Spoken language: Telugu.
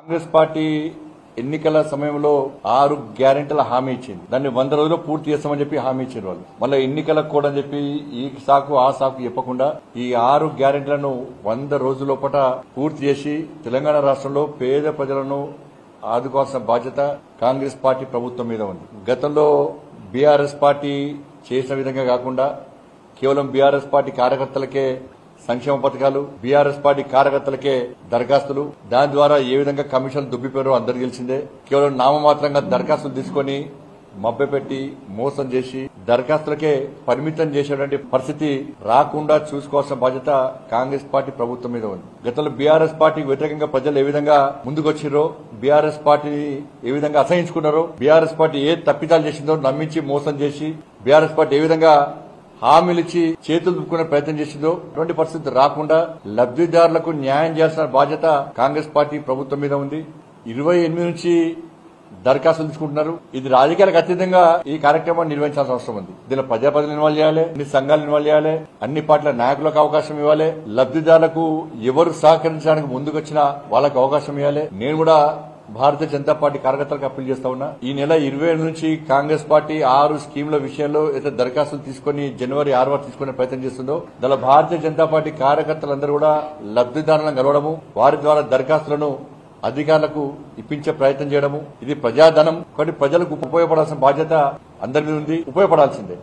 కాంగ్రెస్ పార్టీ ఎన్నికల సమయంలో 6 గ్యారెంటీల హామీ ఇచ్చింది. దాన్ని 100 రోజుల్లో పూర్తి చేస్తామని చెప్పి హామీ ఇచ్చారు వాళ్ళు. మళ్ళీ ఎన్నికలకు కూడా అని చెప్పి ఈ సాకు ఆ సాకు చెప్పకుండా ఈ 6 గ్యారెంటీలను 100 రోజుల లోపల పూర్తి చేసి తెలంగాణ రాష్ట్రంలో పేద ప్రజలను ఆదుకోవాల్సిన బాధ్యత కాంగ్రెస్ పార్టీ ప్రభుత్వం మీద ఉంది. గతంలో బీఆర్ఎస్ పార్టీ చేసిన విధంగా కాకుండా కేవలం బీఆర్ఎస్ పార్టీ కార్యకర్తలకే సంక్షేమ పథకాలు, బీఆర్ఎస్ పార్టీ కార్యకర్తలకే దరఖాస్తులు, దాని ద్వారా ఏ విధంగా కమిషన్లు దుబ్బిపోయారో అందరికీ తెలిసిందే. కేవలం నామమాత్రంగా దరఖాస్తులు తీసుకుని మభ్యపెట్టి మోసం చేసి దరఖాస్తులకే పరిమితం చేసేటువంటి పరిస్థితి రాకుండా చూసుకోవాల్సిన బాధ్యత కాంగ్రెస్ పార్టీ ప్రభుత్వం మీద ఉంది. గతంలో బీఆర్ఎస్ పార్టీకి వ్యతిరేకంగా ప్రజలు ఏ విధంగా ముందుకొచ్చిరో, బీఆర్ఎస్ పార్టీని ఏ విధంగా అసహించుకున్నారో, బీఆర్ఎస్ పార్టీ ఏ తప్పిదాలు చేసిందో నమ్మించి మోసం చేసి బీఆర్ఎస్ పార్టీ ఏ విధంగా హామీలిచ్చి చేతులు దుక్కునే ప్రయత్నం చేసిందో అటువంటి పరిస్థితి రాకుండా లబ్దిదారులకు న్యాయం చేయాల్సిన బాధ్యత కాంగ్రెస్ పార్టీ ప్రభుత్వం మీద ఉంది. 28 నుంచి దరఖాస్తులు తీసుకుంటున్నారు. ఇది రాజకీయాలకు అతీతంగా ఈ కార్యక్రమాన్ని నిర్వహించాల్సిన అవసరం ఉంది. దీనిలో ప్రజాప్రతినిధులు ఇన్వాల్వ్ చేయాలి, అన్ని సంఘాలు ఇన్వాల్వ్ చేయాలి, అన్ని పార్టీల నాయకులకు అవకాశం ఇవ్వాలి, లబ్దిదారులకు ఎవరు సహకరించడానికి ముందుకొచ్చినా వాళ్ళకు అవకాశం ఇవ్వాలి. నేను కూడా భారతీయ జనతా పార్టీ కార్యకర్తలకు అప్పీల్ చేస్తా ఉన్నా. ఈ నెల 27 నుంచి కాంగ్రెస్ పార్టీ 6 స్కీమ్ల విషయంలో అయితే దరఖాస్తులు తీసుకుని జనవరి 6 వరకు తీసుకునే ప్రయత్నం చేస్తుందో దానిలో భారతీయ జనతా పార్టీ కార్యకర్తలందరూ కూడా లబ్దిదారులను కలవడము, వారి ద్వారా దరఖాస్తులను అధికారులకు ఇప్పించే ప్రయత్నం చేయడము, ఇది ప్రజాధనం. కాబట్టి ప్రజలకు ఉపయోగపడాల్సిన బాధ్యత అందరి మీద ఉంది, ఉపయోగపడాల్సిందే.